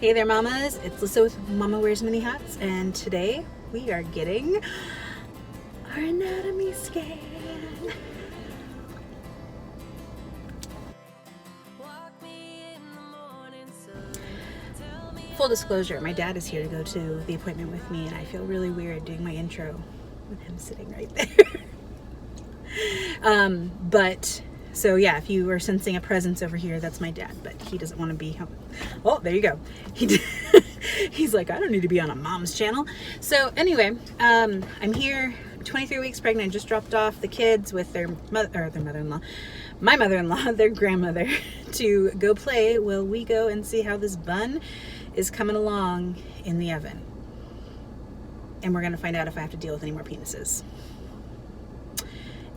Hey there, mamas. It's Lyssah with Mama Wears Many Hats, and today we are getting our anatomy scan. Full disclosure, my dad is here to go to the appointment with me, and I feel really weird doing my intro with him sitting right there. So yeah, if you are sensing a presence over here, that's my dad, but he doesn't want to be home. Oh, there you go. He's like, I don't need to be on a mom's channel. So anyway, I'm here, 23 weeks pregnant. I just dropped off the kids with their mother-in-law, my mother-in-law, their grandmother, to go play while we go and see how this bun is coming along in the oven. And we're going to find out if I have to deal with any more penises.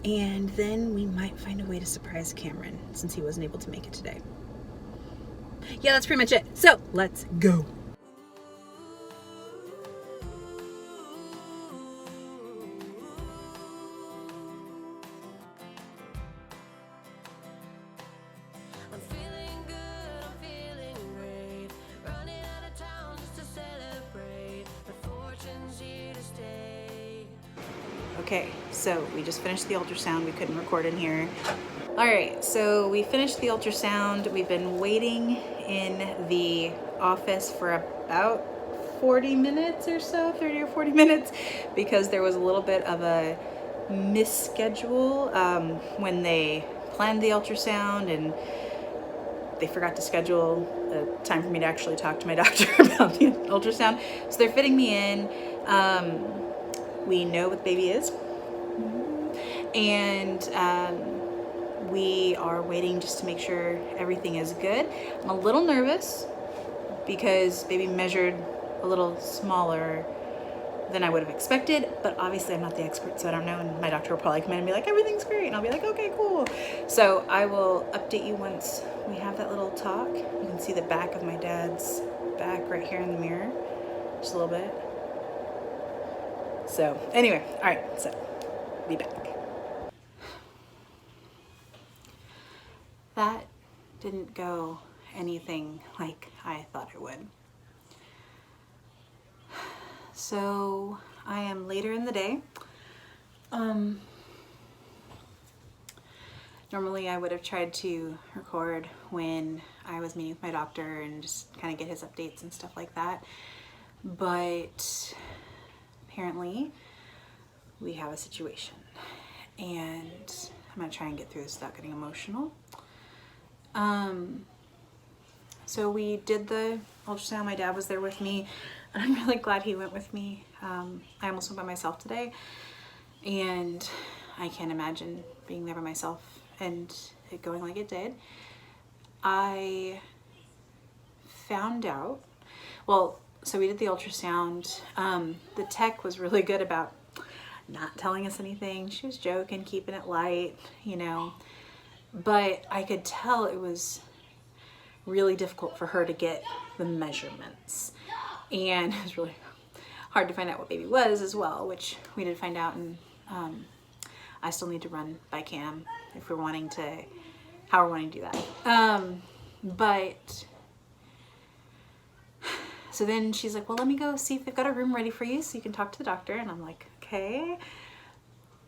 And then we might find a way to surprise Cameron since he wasn't able to make it today. Yeah, that's pretty much it. So let's go. Okay, so we just finished the ultrasound. We couldn't record in here. All right, so we finished the ultrasound. We've been waiting in the office for about 40 minutes or so, 30 or 40 minutes, because there was a little bit of a misschedule when they planned the ultrasound, and they forgot to schedule a time for me to actually talk to my doctor about the ultrasound. So they're fitting me in. We know what the baby is, and we are waiting just to make sure everything is good. I'm a little nervous because baby measured a little smaller than I would have expected, but obviously I'm not the expert, so I don't know, and my doctor will probably come in and be like, everything's great, and I'll be like, okay, cool. So I will update you once we have that little talk. You can see the back of my dad's back right here in the mirror, just a little bit. So anyway, all right, so be back. That didn't go anything like I thought it would. So I am later in the day. Normally I would have tried to record when I was meeting with my doctor and just kind of get his updates and stuff like that. But apparently we have a situation, and I'm gonna try and get through this without getting emotional. So we did the ultrasound. My dad was there with me, and I'm really glad he went with me. I almost went by myself today, and I can't imagine being there by myself and it going like it did. I found out, well, so we did the ultrasound. The tech was really good about not telling us anything. She was joking, keeping it light, you know, but I could tell it was really difficult for her to get the measurements, and it was really hard to find out what baby was as well, which we did find out, and I still need to run by Cam if we're wanting to, how we're wanting to do that. But so then she's like, well, let me go see if they've got a room ready for you so you can talk to the doctor. And I'm like, okay.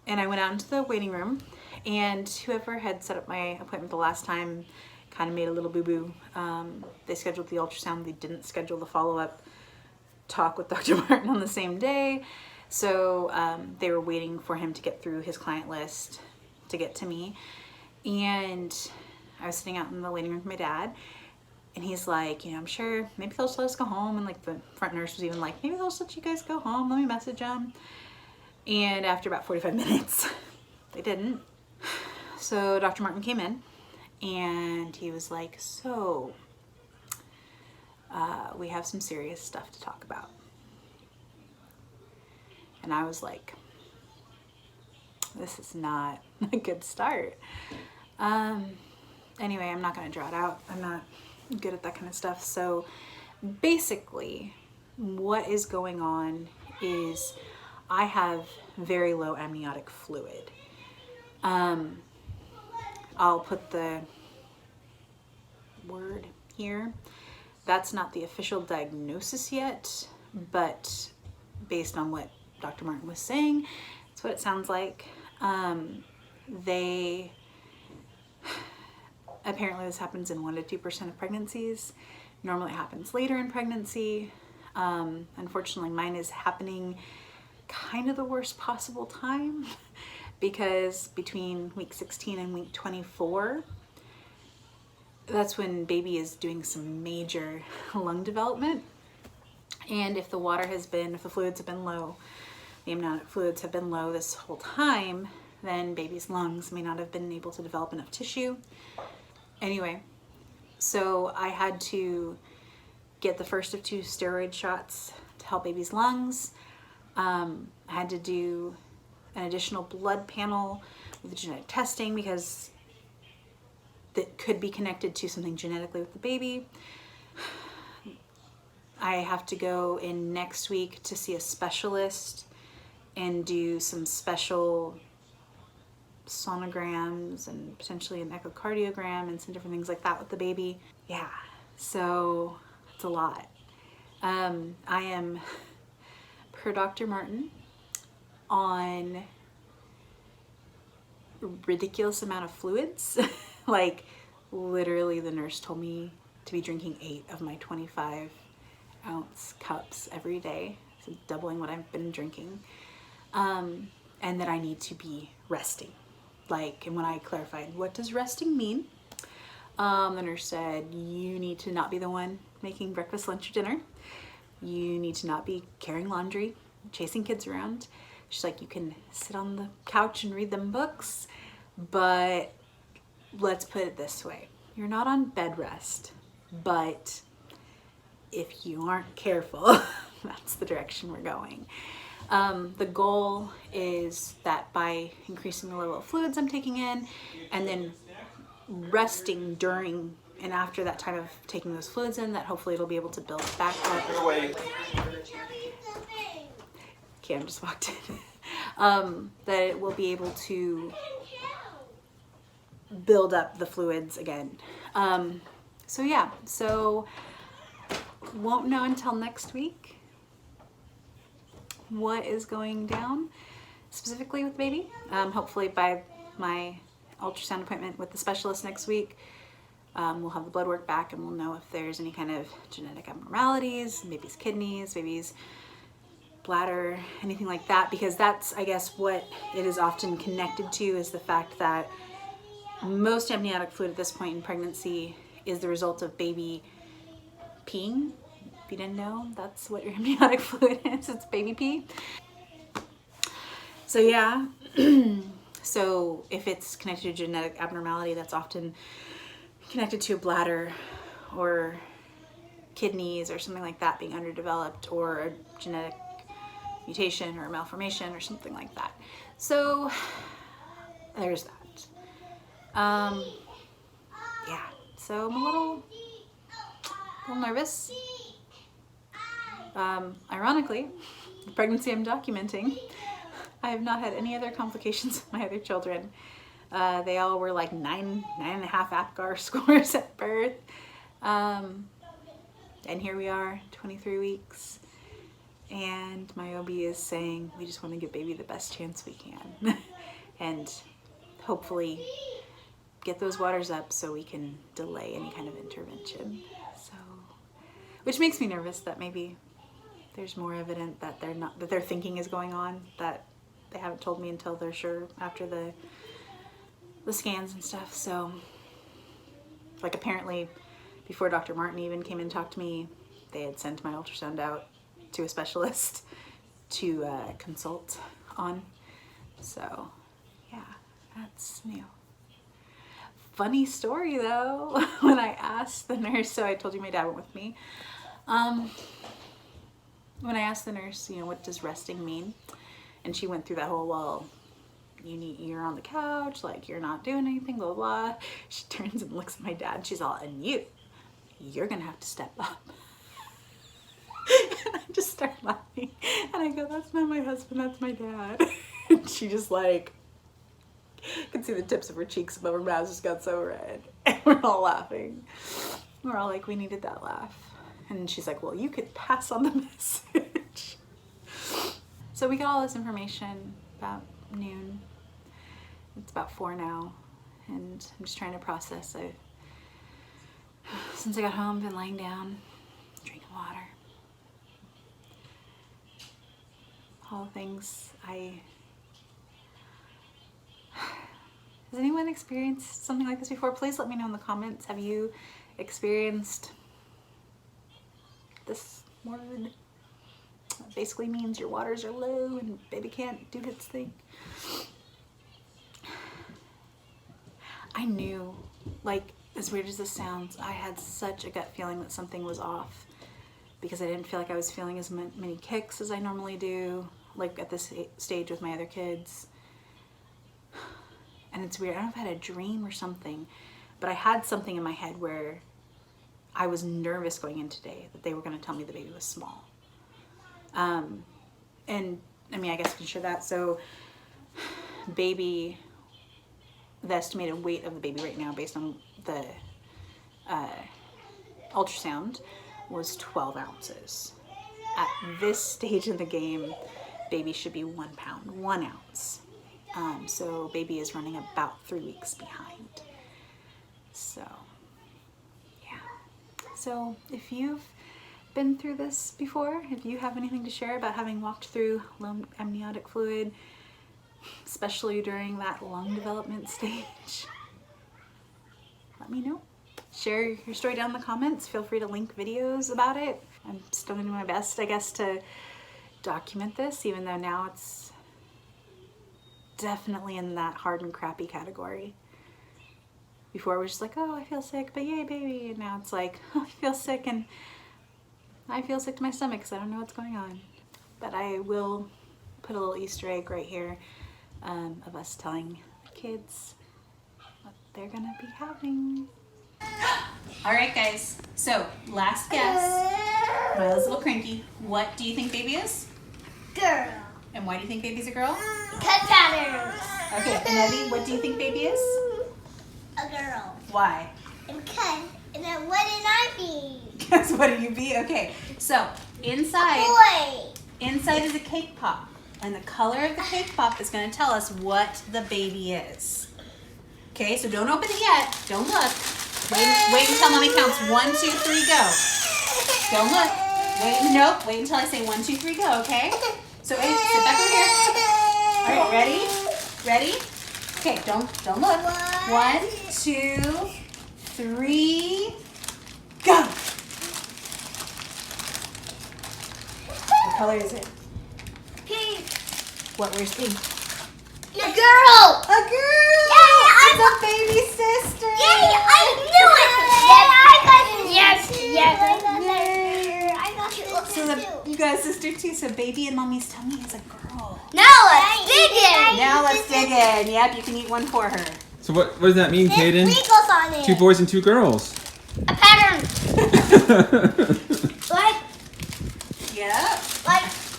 And I went out into the waiting room, and whoever had set up my appointment the last time kind of made a little boo-boo. They scheduled the ultrasound. They didn't schedule the follow-up talk with Dr. Martin on the same day. So they were waiting for him to get through his client list to get to me. And I was sitting out in the waiting room with my dad, and he's like, you know, I'm sure maybe they'll just let us go home. And like the front nurse was even like, maybe they'll just let you guys go home. Let me message them. And after about 45 minutes, they didn't. So Dr. Martin came in, and he was like, so we have some serious stuff to talk about. And I was like, this is not a good start. Anyway, I'm not going to draw it out. I'm not good at that kind of stuff. So basically, what is going on is I have very low amniotic fluid. I'll put the word here. That's not the official diagnosis yet, but based on what Dr. Martin was saying, that's what it sounds like. Apparently this happens in 1 to 2% of pregnancies. Normally it happens later in pregnancy. Unfortunately, mine is happening kind of the worst possible time because between week 16 and week 24, that's when baby is doing some major lung development. And if the fluids have been low, the amniotic fluids have been low this whole time, then baby's lungs may not have been able to develop enough tissue. Anyway, so I had to get the first of 2 steroid shots to help baby's lungs. I had to do an additional blood panel with genetic testing because that could be connected to something genetically with the baby. I have to go in next week to see a specialist and do some special sonograms and potentially an echocardiogram and some different things like that with the baby. Yeah, so it's a lot. I am, per Dr. Martin, on ridiculous amount of fluids. Like literally the nurse told me to be drinking 8 of my 25-ounce cups every day, so doubling what I've been drinking, and that I need to be resting. And when I clarified, what does resting mean? The nurse said, you need to not be the one making breakfast, lunch, or dinner. You need to not be carrying laundry, chasing kids around. She's like, you can sit on the couch and read them books, but let's put it this way. You're not on bed rest, but if you aren't careful, that's the direction we're going. The goal is that by increasing the level of fluids I'm taking in and then resting during and after that time of taking those fluids in, that hopefully it'll be able to build back up. Cam just walked in. That it will be able to build up the fluids again. So yeah, won't know until next week what is going down specifically with baby. Hopefully by my ultrasound appointment with the specialist next week, we'll have the blood work back and we'll know if there's any kind of genetic abnormalities, baby's kidneys, baby's bladder, anything like that, because that's, I guess, what it is often connected to, is the fact that most amniotic fluid at this point in pregnancy is the result of baby peeing. If you didn't know, that's what your amniotic fluid is. It's baby pee. So yeah, so if it's connected to a genetic abnormality, that's often connected to a bladder or kidneys or something like that being underdeveloped, or a genetic mutation or a malformation or something like that. So there's that. Yeah, so I'm a little nervous. Ironically, the pregnancy I'm documenting, I have not had any other complications with my other children. They all were like 9.5 APGAR scores at birth. And here we are, 23 weeks. And my OB is saying, we just want to give baby the best chance we can. And hopefully get those waters up so we can delay any kind of intervention. So, which makes me nervous that maybe there's more evident that their thinking is going on, that they haven't told me until they're sure after the scans and stuff. So, like, apparently before Dr. Martin even came and talked to me, they had sent my ultrasound out to a specialist to consult on. So yeah, that's new. Funny story though, when I asked the nurse, so I told you my dad went with me. When I asked the nurse, what does resting mean? And she went through that whole, well, you're on the couch, like you're not doing anything, blah, blah, blah. She turns and looks at my dad and she's all, and you're gonna have to step up. And I just start laughing and I go, that's not my husband, that's my dad. And she just like, could see the tips of her cheeks above her mouth just got so red. And we're all laughing. We're all like, we needed that laugh. And she's like, well, you could pass on the message. So we got all this information about noon. It's about 4 now, and I'm just trying to process. Since I got home, I've been laying down, drinking water. All the things Has anyone experienced something like this before? Please let me know in the comments. Have you experienced this word? That basically means your waters are low and baby can't do its thing. I knew, like, as weird as this sounds, I had such a gut feeling that something was off because I didn't feel like I was feeling as many kicks as I normally do, like at this stage with my other kids. And it's weird. I don't know if I had a dream or something, but I had something in my head where I was nervous going in today that they were going to tell me the baby was small. And I mean, I guess I can share that. So baby, the estimated weight of the baby right now based on the ultrasound was 12 ounces. At this stage in the game, baby should be 1 pound, 1 ounce. So baby is running about 3 weeks behind. So yeah. So if you've been through this before, if you have anything to share about having walked through low amniotic fluid, especially during that lung development stage, let me know. Share your story down in the comments. Feel free to link videos about it. I'm still gonna do my best, I guess, to document this, even though now it's definitely in that hard and crappy category. Before it was just like, oh, I feel sick, but yay, baby. And now it's like, oh, I feel sick and I feel sick to my stomach because I don't know what's going on. But I will put a little Easter egg right here of us telling the kids what they're gonna be having. All right, guys. So last guess. Milo's a little cranky. What do you think baby is? Girl. And why do you think baby's a girl? Cut patterns. Okay, and Evie, what do you think baby is? A girl. Why? And cut. And then what did I be? Guess what do you be? Okay, so inside is a cake pop. And the color of the cake pop is going to tell us what the baby is. Okay, so don't open it yet. Don't look. Wait until mommy counts 1, 2, 3, go. Don't look. Wait until I say 1, 2, 3, go, okay? So sit back over here. All right, ready? Okay, don't look. 1, 2, 3, go. What color is it? Pink. Where's pink? A girl. A girl. Yay, it's a baby sister. Yay, I knew it. Yes. I got it. So you got a sister too. So baby in mommy's tummy is a girl. Now let's dig in. Now let's dig in. Yep, you can eat one for her. So what does that mean, Kaden? Sprinkles on it. 2 boys and 2 girls. A pattern. Like, Yep.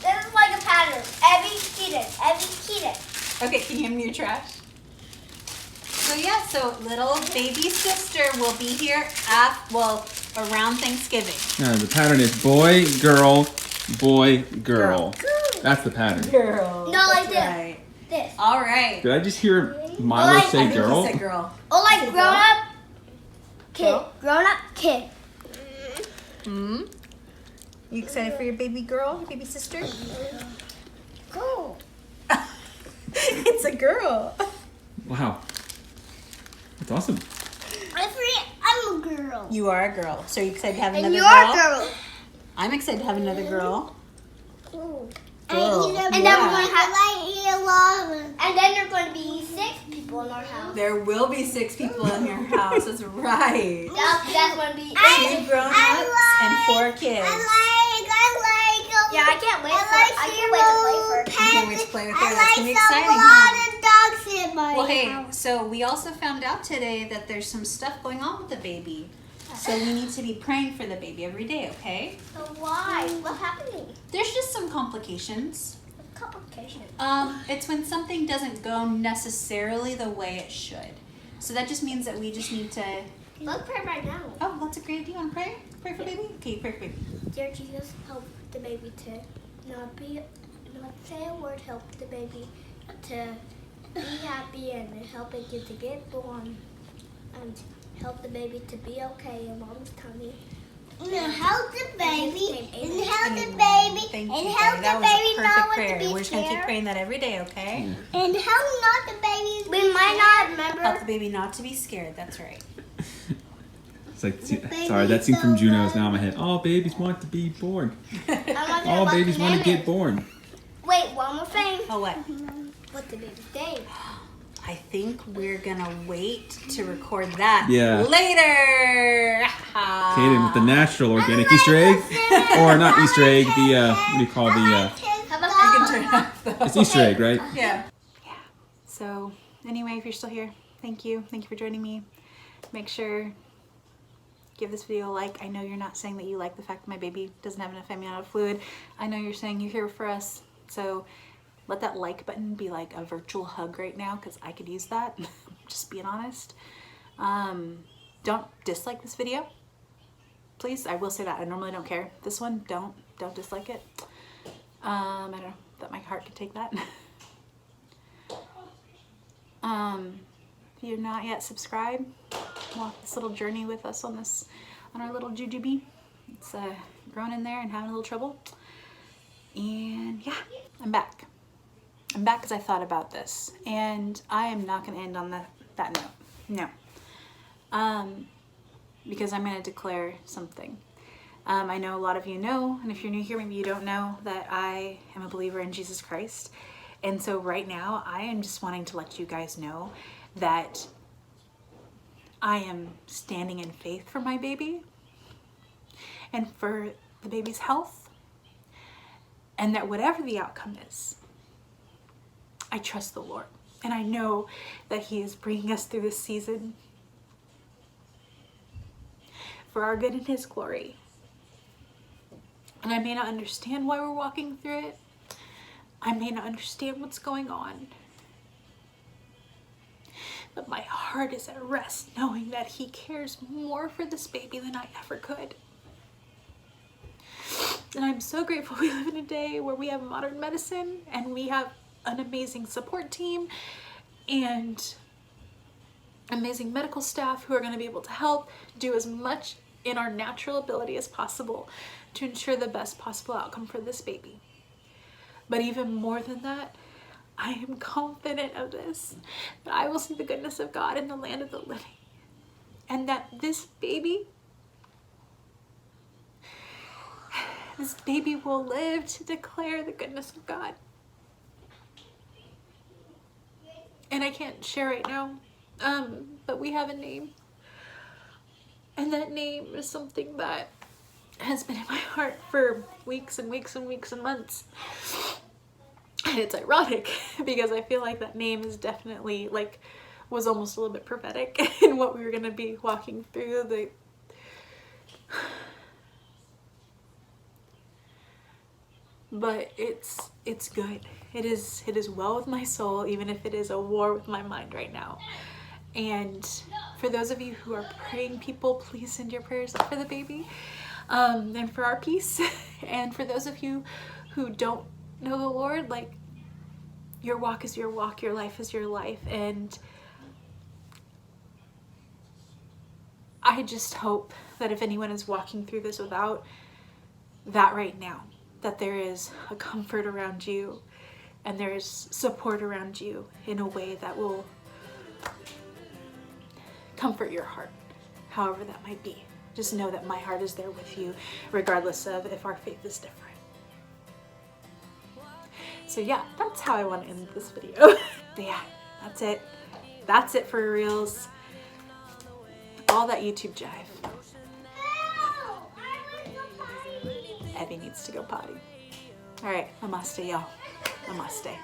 this is like a pattern. Every kitten. Okay, can you hand me your trash? So yeah, so little baby sister will be here around Thanksgiving. Yeah, the pattern is boy, girl, boy, girl. That's the pattern. Girl. No, like this. Right. This. All right. Did I just hear Milo say I think girl? he said girl. Or like Is it grown up kid. Girl? Grown up kid. Hmm. You excited for your baby girl, your baby sister? Cool. It's a girl. Wow. That's awesome. I'm a girl. You are a girl. So you excited to have And another you're girl? a girl. I'm excited to have another girl. Cool. Girl. And then we're going to have and then there's going to be 6 people in our house. There will be 6 people in your house. That's right. That's going to be 2 grown-ups and 4 kids. Yeah, I can't wait to play for it. You can't wait to play with her. That's gonna be exciting, huh? Dogs in my Well, hey, house. so we also found out today that there's some stuff going on with the baby. So we need to be praying for the baby every day, okay? So why? What's happening? There's just some complications. Complication. It's when something doesn't go necessarily the way it should. So that just means that we just need to Let's pray right now. Oh, that's a great idea. You want to pray? Pray for baby? Okay, pray for baby. Dear Jesus, help the baby to not say a word. Help the baby to be happy and help it to get born. And help the baby to be okay in mom's tummy. And help the baby. And help the baby. Thank And you, help that the was a baby perfect not prayer. to be We're just going to keep scared. praying that every day, okay? And help not the baby. We might not remember. Help the baby not to be scared. That's right. It's like, sorry, that scene from Juno is now in my head. All babies want to be born. All babies want to get born. Wait, one more thing. Oh, what? What's the baby's name? I think we're going to wait to record that Yeah. later. Kaden with the natural organic Easter egg. Or not Easter egg, the, what do you call the, How about You can turn it off, though. it's Easter egg, right? Yeah. So, anyway, if you're still here, thank you. Thank you for joining me. Make sure, give this video a like. I know you're not saying that you like the fact that my baby doesn't have enough amniotic fluid. I know you're saying you're here for us. So, let that like button be like a virtual hug right now, because I could use that. Just being honest. Don't dislike this video. Please, I will say that. I normally don't care. This one, don't dislike it. I don't know that my heart could take that. If you're not yet subscribed, walk this little journey with us on our little jujube. It's growing in there and having a little trouble. And yeah, I'm back. I'm back because I thought about this, and I am not going to end on that note. No. Because I'm going to declare something. I know a lot of you know, and if you're new here, maybe you don't know, that I am a believer in Jesus Christ. And so right now, I am just wanting to let you guys know that I am standing in faith for my baby and for the baby's health, and that whatever the outcome is, I trust the Lord. And I know that He is bringing us through this season for our good and His glory. And I may not understand why we're walking through it. I may not understand what's going on. But my heart is at rest knowing that He cares more for this baby than I ever could. And I'm so grateful we live in a day where we have modern medicine and we have an amazing support team and amazing medical staff who are going to be able to help do as much in our natural ability as possible to ensure the best possible outcome for this baby. But even more than that, I am confident of this, that I will see the goodness of God in the land of the living, and that this baby will live to declare the goodness of God. And I can't share right now, but we have a name. And that name is something that has been in my heart for weeks and weeks and weeks and months. And it's ironic because I feel like that name is definitely was almost a little bit prophetic in what we were going to be walking through. But it's good. It is well with my soul, even if it is a war with my mind right now. And for those of you who are praying people, please send your prayers up for the baby, and for our peace. And for those of you who don't know the Lord, your walk is your walk, your life is your life. And I just hope that if anyone is walking through this without that right now, that there is a comfort around you and there is support around you in a way that will comfort your heart, however that might be. Just know that my heart is there with you, regardless of if our faith is different. So yeah, that's how I want to end this video. But yeah, that's it. That's it for Reels. All that YouTube jive. Evie needs to go potty. All right, namaste, y'all. Namaste.